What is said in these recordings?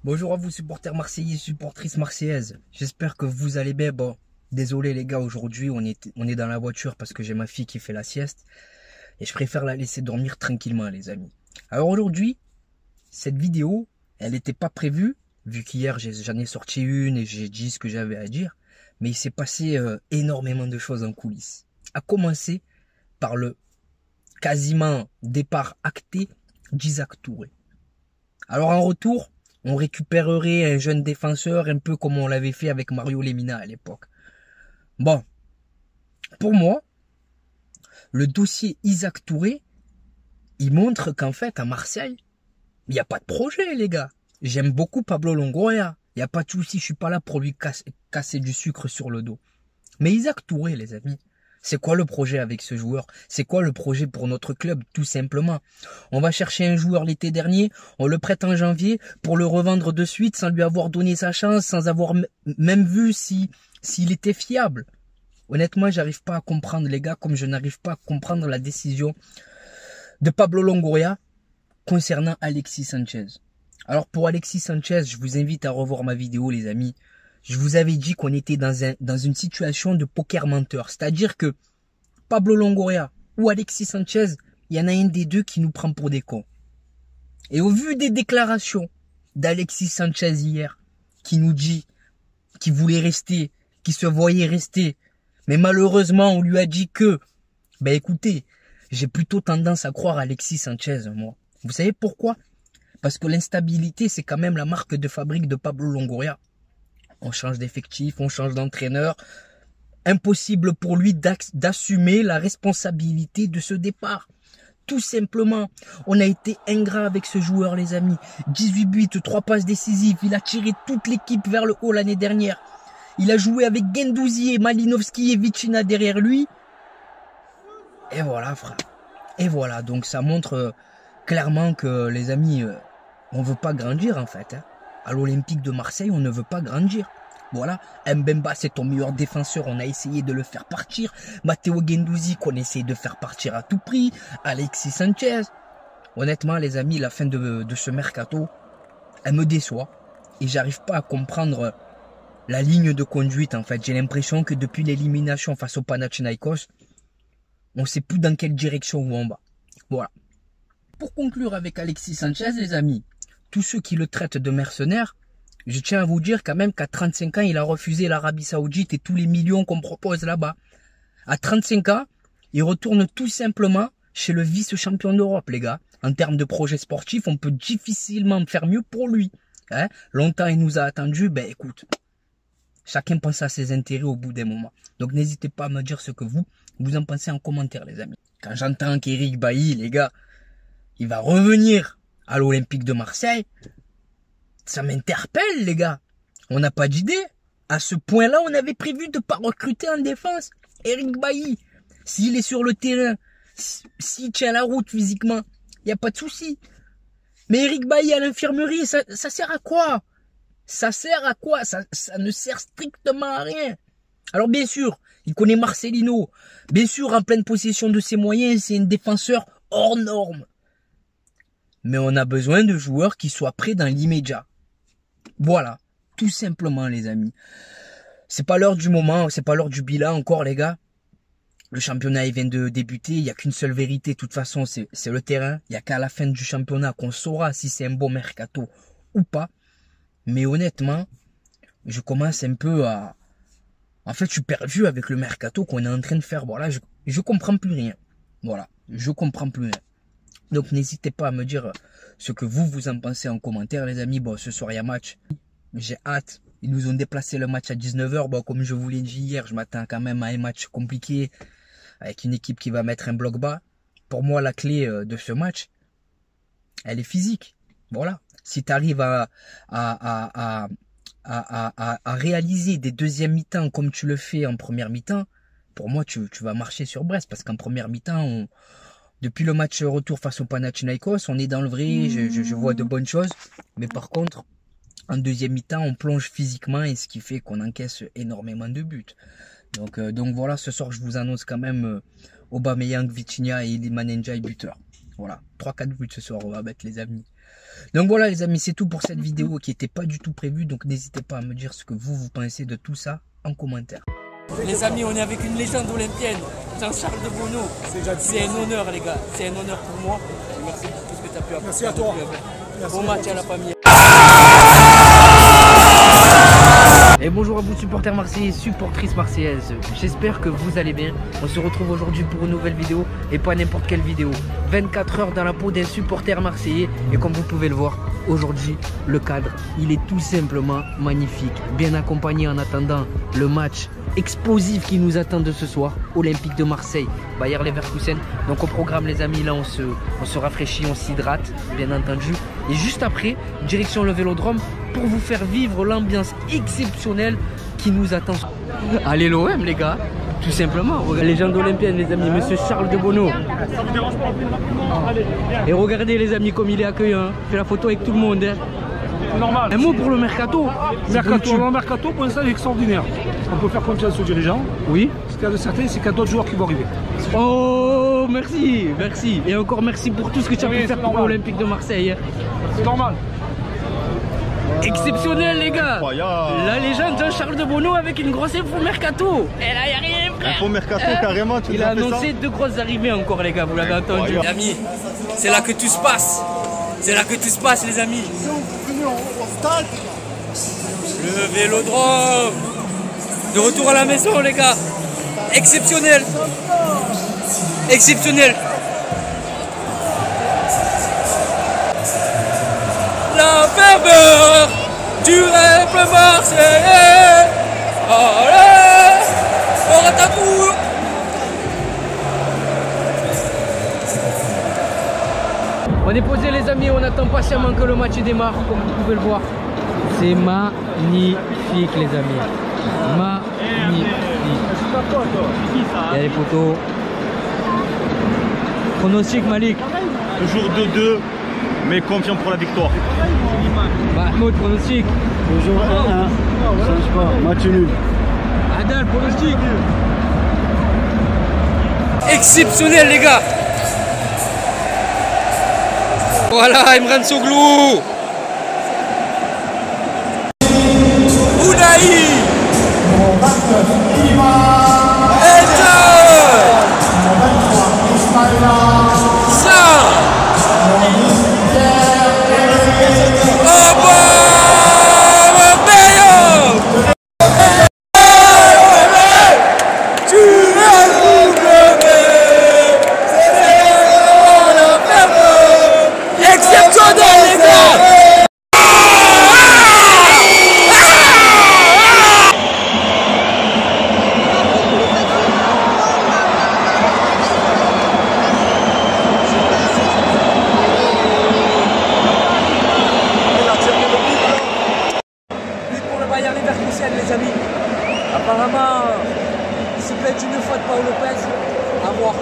Bonjour à vous supporters marseillais, supportrices marseillaises. J'espère que vous allez bien. Bon, désolé les gars, aujourd'hui on est dans la voiture parce que j'ai ma fille qui fait la sieste et je préfère la laisser dormir tranquillement les amis. Alors aujourd'hui, cette vidéo, elle n'était pas prévue vu qu'hier j'en ai sorti une et j'ai dit ce que j'avais à dire, mais il s'est passé énormément de choses en coulisses. À commencer par le quasiment départ acté d'Isaac Touré. Alors en retour, on récupérerait un jeune défenseur un peu comme on l'avait fait avec Mario Lemina à l'époque. Bon, pour moi, le dossier Isaac Touré, il montre qu'en fait à Marseille, il n'y a pas de projet les gars. J'aime beaucoup Pablo Longoria. Il n'y a pas de souci, je suis pas là pour lui casser du sucre sur le dos. Mais Isaac Touré les amis, c'est quoi le projet avec ce joueur? C'est quoi le projet pour notre club? Tout simplement. On va chercher un joueur l'été dernier, on le prête en janvier pour le revendre de suite sans lui avoir donné sa chance, sans avoir même vu s'il était fiable. Honnêtement, j'arrive pas à comprendre les gars, comme je n'arrive pas à comprendre la décision de Pablo Longoria concernant Alexis Sanchez. Alors pour Alexis Sanchez, je vous invite à revoir ma vidéo les amis. Je vous avais dit qu'on était dans une situation de poker menteur. C'est-à-dire que Pablo Longoria ou Alexis Sanchez, il y en a un des deux qui nous prend pour des cons. Et au vu des déclarations d'Alexis Sanchez hier, qui nous dit qu'il voulait rester, qu'il se voyait rester, mais malheureusement on lui a dit que, ben écoutez, j'ai plutôt tendance à croire Alexis Sanchez, moi. Vous savez pourquoi? Parce que l'instabilité, c'est quand même la marque de fabrique de Pablo Longoria. On change d'effectif, on change d'entraîneur. Impossible pour lui d'assumer la responsabilité de ce départ. Tout simplement, on a été ingrat avec ce joueur, les amis. 18 buts, 3 passes décisives. Il a tiré toute l'équipe vers le haut l'année dernière. Il a joué avec Guendouzi et Malinovski et Vitinha derrière lui. Et voilà, frère. Et voilà, donc ça montre clairement que, les amis, on veut pas grandir, en fait. Hein. À l'Olympique de Marseille, on ne veut pas grandir. Voilà, Mbemba c'est ton meilleur défenseur, on a essayé de le faire partir. Matteo Guendouzi qu'on essaie de faire partir à tout prix. Alexis Sanchez. Honnêtement les amis, la fin de ce mercato, elle me déçoit. Et j'arrive pas à comprendre la ligne de conduite en fait. J'ai l'impression que depuis l'élimination face au Panathinaikos, on sait plus dans quelle direction où on va. Voilà. Pour conclure avec Alexis Sanchez les amis, tous ceux qui le traitent de mercenaire, je tiens à vous dire quand même qu'à 35 ans, il a refusé l'Arabie Saoudite et tous les millions qu'on propose là-bas. À 35 ans, il retourne tout simplement chez le vice-champion d'Europe, les gars. En termes de projet sportif, on peut difficilement faire mieux pour lui. Hein? Longtemps, il nous a attendu. Ben écoute, chacun pense à ses intérêts au bout d'un moment. Donc n'hésitez pas à me dire ce que vous en pensez en commentaire, les amis. Quand j'entends qu'Eric Bailly, les gars, il va revenir à l'Olympique de Marseille, ça m'interpelle, les gars. On n'a pas d'idée. À ce point-là, on avait prévu de ne pas recruter en défense. Eric Bailly, s'il est sur le terrain, s'il tient la route physiquement, il n'y a pas de souci. Mais Eric Bailly à l'infirmerie, ça sert à quoi? Ça sert à quoi? Ça ne sert strictement à rien. Alors bien sûr, il connaît Marcelino. Bien sûr, en pleine possession de ses moyens, c'est un défenseur hors norme. Mais on a besoin de joueurs qui soient prêts dans l'immédiat. Voilà, tout simplement les amis. C'est pas l'heure du moment, c'est pas l'heure du bilan encore les gars. Le championnat il vient de débuter, il n'y a qu'une seule vérité, de toute façon c'est le terrain. Il n'y a qu'à la fin du championnat qu'on saura si c'est un bon mercato ou pas. Mais honnêtement, je commence un peu à... En fait, je suis perdu avec le mercato qu'on est en train de faire. Voilà, je comprends plus rien. Voilà, je comprends plus rien. Donc n'hésitez pas à me dire ce que vous en pensez en commentaire les amis. Bon, ce soir il y a match. J'ai hâte. Ils nous ont déplacé le match à 19 h. Bon, comme je vous l'ai dit hier, je m'attends quand même à un match compliqué avec une équipe qui va mettre un bloc bas. Pour moi, la clé de ce match, elle est physique. Voilà. Si tu arrives à réaliser des deuxièmes mi-temps comme tu le fais en première mi-temps, pour moi, tu vas marcher sur Brest. Parce qu'en première mi-temps, depuis le match retour face au Panathinaikos, on est dans le vrai, je vois de bonnes choses. Mais par contre, en deuxième mi-temps, on plonge physiquement et ce qui fait qu'on encaisse énormément de buts. Donc voilà, ce soir, je vous annonce quand même Aubameyang, Vitinha et Iliman Ndiaye buteur. Voilà, 3-4 buts ce soir, on va mettre les amis. Donc voilà les amis, c'est tout pour cette vidéo qui n'était pas du tout prévue. Donc n'hésitez pas à me dire ce que vous pensez de tout ça en commentaire. Les amis, on est avec une légende olympienne, Jean-Charles Debono. C'est un honneur les gars, c'est un honneur pour moi. Merci pour tout ce que tu as pu apporter. Merci à toi. Bon match à la famille. Et bonjour à vous supporters marseillais, supportrices marseillaises. J'espère que vous allez bien. On se retrouve aujourd'hui pour une nouvelle vidéo et pas n'importe quelle vidéo. 24 heures dans la peau d'un supporter marseillais. Et comme vous pouvez le voir, aujourd'hui, le cadre, il est tout simplement magnifique. Bien accompagné en attendant le match explosif qui nous attend de ce soir. Olympique de Marseille, Bayer Leverkusen. Donc au programme les amis, là on se rafraîchit, on s'hydrate, bien entendu. Et juste après, direction le Vélodrome pour vous faire vivre l'ambiance exceptionnelle qui nous attend. Allez l'OM les gars, tout simplement. Légende olympienne les amis, monsieur Charles Debono. Et regardez les amis comme il est accueillant, fait la photo avec tout le monde. Hein. Normal. Un mot pour le mercato. Le mercato pour l'instant est extraordinaire. On peut faire confiance aux dirigeants. Oui. Ce qu'il y a de certain, c'est qu'il y a d'autres joueurs qui vont arriver. Oh merci, merci. Et encore merci pour tout ce que tu as pu faire pour l'Olympique de Marseille. C'est normal. Exceptionnel les gars. Incroyable. La légende Jean-Charles Debono avec une grosse info mercato. Et là y a rien frère. Info mercato carrément, tu Il a annoncé deux grosses arrivées encore les gars, vous l'avez entendu. Les amis, c'est là que tout se passe. C'est là que tout se passe les amis. Le Vélodrome. De retour à la maison les gars. Exceptionnel. Exceptionnel. La ferveur du rêve marseillais. Allez, on attaque. On est posé les amis, on attend patiemment que le match démarre, comme vous pouvez le voir. C'est magnifique les amis. Magnifique. Il y a les photos. Pronostic Malik. Toujours 2-2, mais confiant pour la victoire. Mahmoud, pronostic. Toujours 1-1. Change pas. Match nul. Adal, pronostic. Exceptionnel les gars. Voilà, Emran Soglou. Ounahi. Les amis, apparemment, c'est peut-être une faute de Paul Lopez, à voir.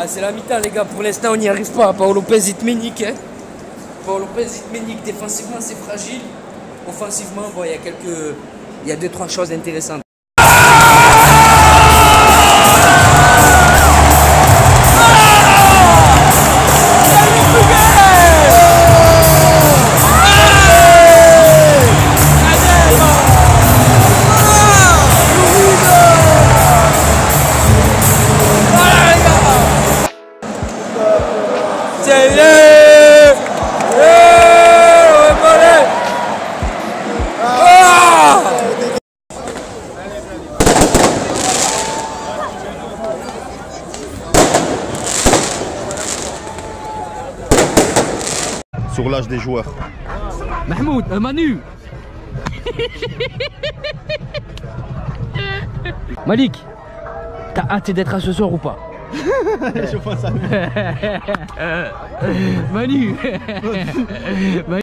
C'est la mi-temps les gars, pour l'instant on n'y arrive pas, Paul Lopez il te met nique, hein. Paul Lopez il te met nique, défensivement c'est fragile, offensivement bon, il y a 2-3 choses intéressantes. Sur l'âge des joueurs. Mahmoud, Manu. Malik, t'as hâte d'être à ce soir ou pas? Je pense à Manu.